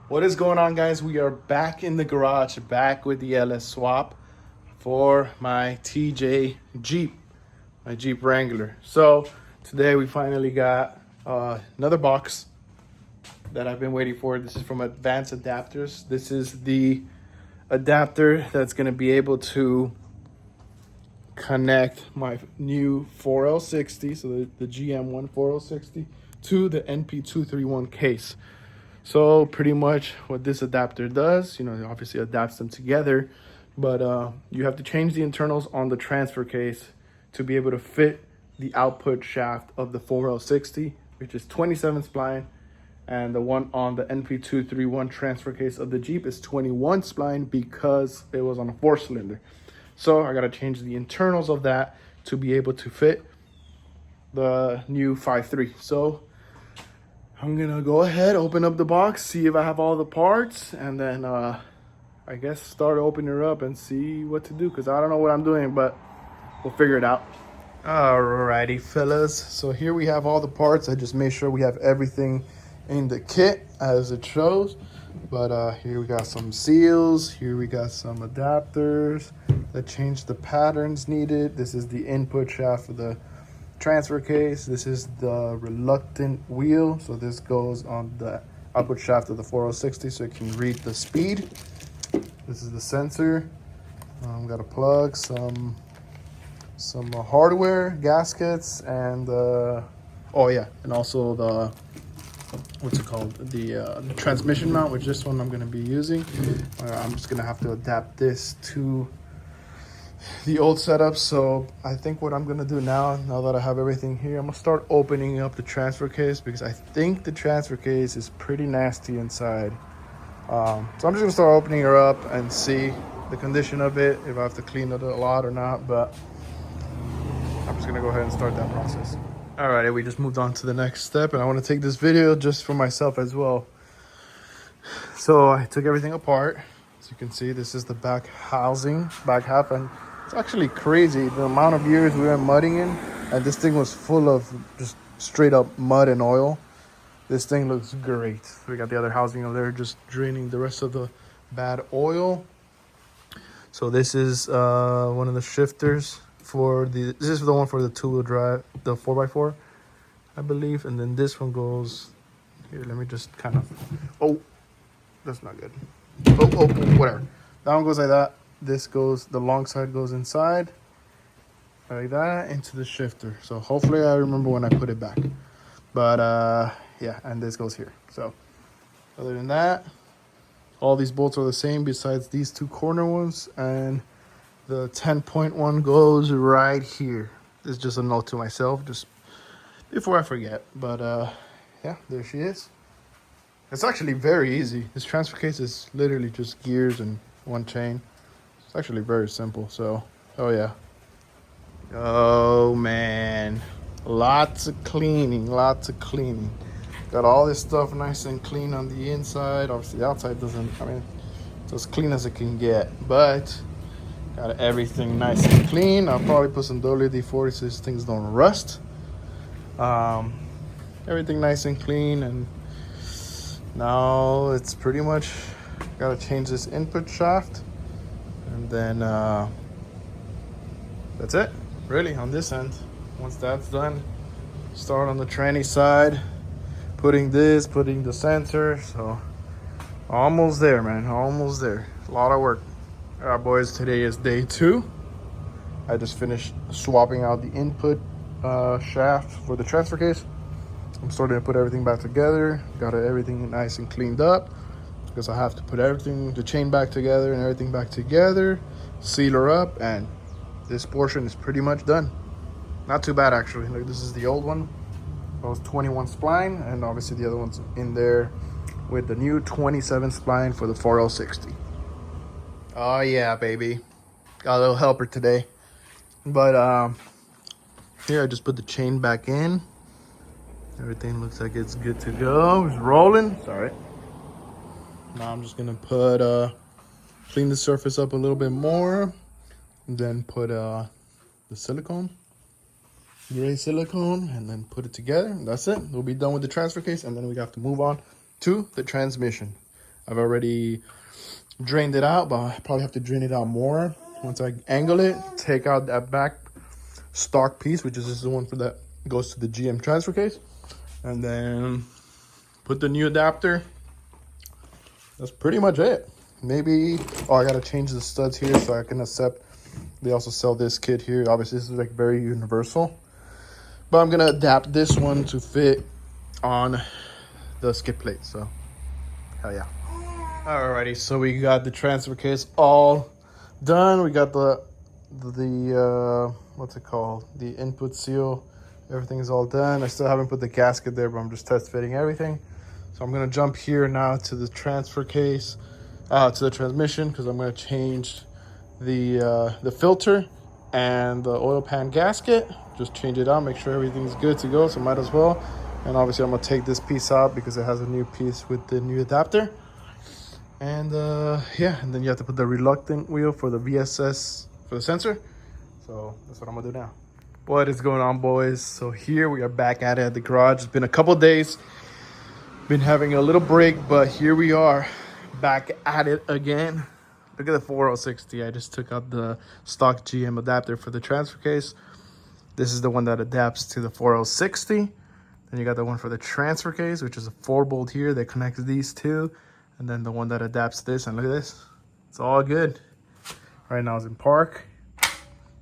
What is going on, guys? We are back in the garage, back with the LS swap for my TJ Jeep, my Jeep Wrangler. So today we finally got another box that I've been waiting for. This is from Advanced Adapters. This is the adapter that's going to be able to connect my new 4L60, so the GM1 4L60, to the NP231 case. So pretty much what this adapter does, it obviously adapts them together, but you have to change the internals on the transfer case to be able to fit the output shaft of the 4L60, which is 27 spline, and the one on the NP231 transfer case of the Jeep is 21 spline because it was on a 4-cylinder. So I got to change the internals of that to be able to fit the new 5.3. So I'm gonna go ahead, open up the box, see if I have all the parts, and then I guess start opening her up and see what to do, because I don't know what I'm doing, but we'll figure it out. Alrighty, fellas, so here we have all the parts. I just made sure we have everything in the kit as it shows, but here we got some seals, here we got some adapters that change the patterns needed. This is the input shaft for the transfer case. This is the reluctant wheel, so this goes on the output shaft of the 4L60 so it can read the speed. This is the sensor. Got a plug, some hardware, gaskets, and oh yeah, and also the what's it called, the transmission mount, which this one I'm going to be using. I'm just going to have to adapt this to the old setup. So I think what I'm gonna do now that I have everything here, I'm gonna start opening up the transfer case, because I think the transfer case is pretty nasty inside. So I'm just gonna start opening her up and see the condition of it, if I have to clean it a lot or not, but I'm just gonna go ahead and start that process. All right, we just moved on to the next step, and I want to take this video just for myself as well. So I took everything apart. As you can see, this is the back housing, back half, and it's actually crazy the amount of years we were mudding in, and this thing was full of just straight up mud and oil. This thing looks great. We got the other housing over there just draining the rest of the bad oil. So this is one of the shifters for this is the one for the two-wheel drive, the 4x4, I believe. And then this one goes here. Let me just kind of, oh, that's not good. Oh, whatever. That one goes like that. This goes, the long side goes inside like that into the shifter. So hopefully I remember when I put it back. But yeah, and this goes here. So other than that, all these bolts are the same besides these two corner ones, and the 10.1 goes right here. It's just a note to myself, just before I forget. But yeah, there she is. It's actually very easy. This transfer case is literally just gears and one chain. It's actually very simple. So, oh yeah. Oh man, lots of cleaning, lots of cleaning. Got all this stuff nice and clean on the inside. Obviously the outside doesn't, I mean, it's as clean as it can get, but got everything nice and clean. I'll probably put some WD-40 so these things don't rust. Everything nice and clean, and now it's pretty much got to change this input shaft, and then that's it really on this end. Once that's done, start on the tranny side, putting the sensor. So almost there, man, almost there. A lot of work. All right, boys, today is day 2. I just finished swapping out the input shaft for the transfer case. I'm starting to put everything back together. Got everything nice and cleaned up, because I have to put everything, the chain back together and everything back together, seal her up, and this portion is pretty much done. Not too bad, actually. Like, this is the old one. That was 21 spline, and obviously the other one's in there with the new 27 spline for the 4L60. Oh yeah, baby. Got a little helper today. But here I just put the chain back in. Everything looks like it's good to go. It's rolling. Sorry. Now I'm just gonna put clean the surface up a little bit more, and then put the silicone, gray silicone, and then put it together. That's it. We'll be done with the transfer case, and then we have to move on to the transmission. I've already drained it out, but I probably have to drain it out more once I angle it. Take out that back stock piece, which is just the one for that goes to the GM transfer case, and then put the new adapter. That's pretty much it. Maybe, oh, I gotta change the studs here so I can accept. They also sell this kit here. Obviously, this is like very universal, but I'm gonna adapt this one to fit on the skid plate. So, hell yeah. Alrighty, so we got the transfer case all done. We got the what's it called? The input seal. Everything is all done. I still haven't put the gasket there, but I'm just test fitting everything. So I'm gonna jump here now to the transfer case, to the transmission, because I'm gonna change the filter and the oil pan gasket. Just change it out, make sure everything's good to go. So might as well. And obviously I'm gonna take this piece out because it has a new piece with the new adapter. And yeah, and then you have to put the reluctant wheel for the VSS for the sensor. So that's what I'm gonna do now. What is going on, boys? So here we are back at it at the garage. It's been a couple days. Been having a little break, but here we are back at it again. Look at the 4060. I just took out the stock GM adapter for the transfer case. This is the one that adapts to the 4060. Then you got the one for the transfer case, which is a 4-bolt here that connects these two. And then the one that adapts this, and look at this. It's all good. Right now it's in park.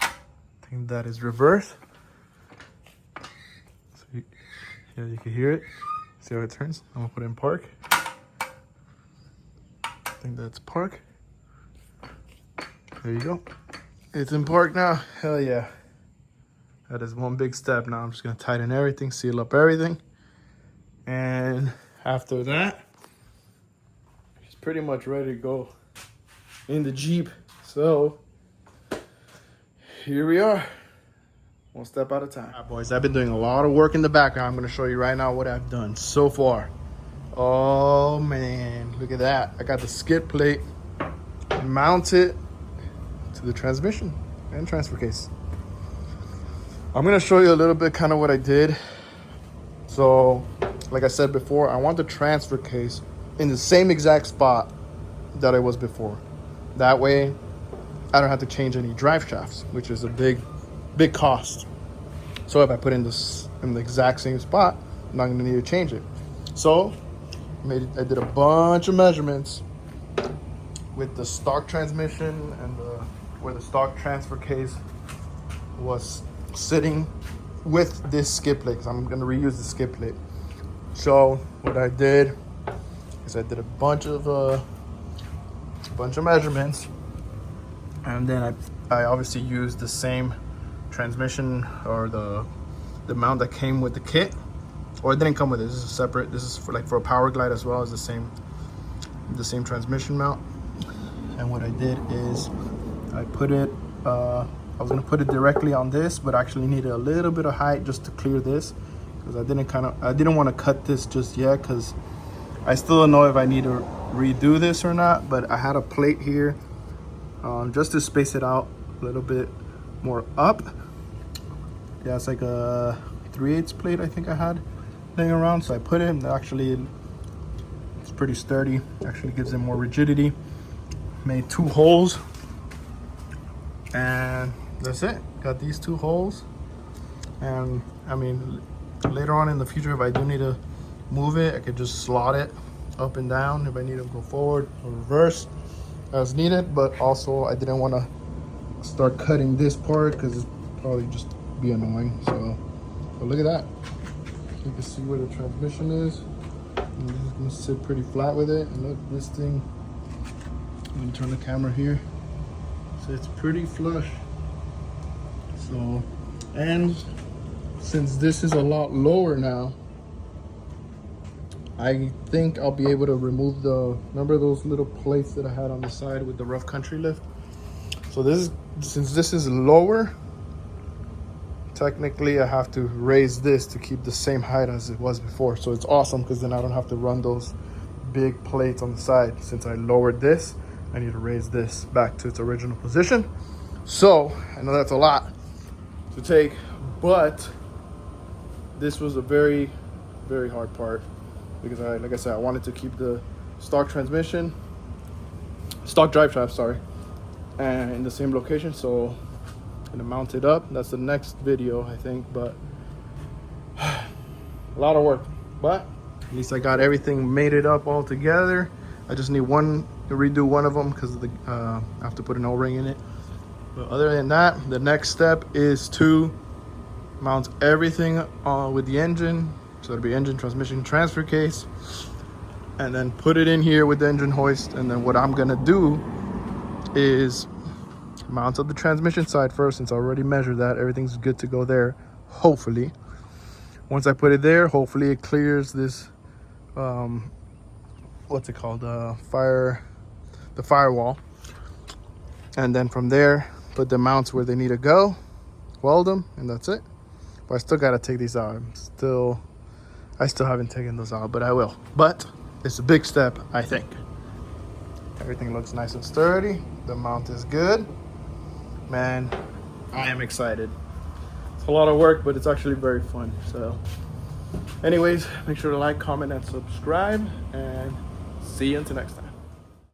I think that is reverse. So you can hear it. See how it turns? I'm gonna put it in park. I think that's park. There you go. It's in park now. Hell yeah. That is one big step. Now I'm just gonna tighten everything, seal up everything. And after that, it's pretty much ready to go in the Jeep. So here we are. One step at a time. All right, boys, I've been doing a lot of work in the background. I'm gonna show you right now what I've done so far. Oh man, look at that. I got the skid plate mounted to the transmission and transfer case. I'm gonna show you a little bit kind of what I did. So, like I said before, I want the transfer case in the same exact spot that it was before. That way, I don't have to change any drive shafts, which is a big cost. So if I put in this in the exact same spot, I'm not gonna need to change it. So I did a bunch of measurements with the stock transmission and where the stock transfer case was sitting with this skid plate, because I'm gonna reuse the skid plate. So what I did is I did a bunch of measurements, and then I obviously used the same transmission or the mount that came with the kit, or it didn't come with it. This is a separate. This is for a power glide as well as the same transmission mount. And what I did is I put it. I was gonna put it directly on this, but I actually needed a little bit of height just to clear this, because I didn't want to cut this just yet, because I still don't know if I need to redo this or not. But I had a plate here just to space it out a little bit more up. Yeah, it's like a 3/8 plate I think I had laying around, so I put it in. Actually, it's pretty sturdy. Actually gives it more rigidity. Made 2 holes, and that's it. Got these 2 holes. And I mean, later on in the future, if I do need to move it, I could just slot it up and down if I need to go forward or reverse as needed. But also, I didn't want to start cutting this part because it's probably just be annoying. So look at that. You can see where the transmission is. I'm just gonna sit pretty flat with it. And look, this thing, let me turn the camera here. So it's pretty flush. So, and since this is a lot lower now, I think I'll be able to remove remember those little plates that I had on the side with the rough country lift? So since this is lower, technically I have to raise this to keep the same height as it was before. So it's awesome, because then I don't have to run those big plates on the side. Since I lowered this, I need to raise this back to its original position. So I know that's a lot to take, but this was a very, very hard part, because like I said, I wanted to keep the stock transmission, stock drive shaft, sorry, and in the same location. So I'm gonna mount it up. That's the next video, I think, but a lot of work, but at least I got everything made it up all together. I just need to redo one of them because I have to put an O-ring in it. But other than that, the next step is to mount everything with the engine. So it'll be engine, transmission, transfer case, and then put it in here with the engine hoist. And then what I'm gonna do is mount up the transmission side first, since I already measured that. Everything's good to go there, hopefully. Once I put it there, hopefully it clears this, what's it called, the firewall. And then from there, put the mounts where they need to go, weld them, and that's it. But I still gotta take these out. I still haven't taken those out, but I will. But it's a big step, I think. Everything looks nice and sturdy. The mount is good. Man, I am excited. It's a lot of work, but it's actually very fun. So anyways, make sure to like, comment, and subscribe, and see you until next time.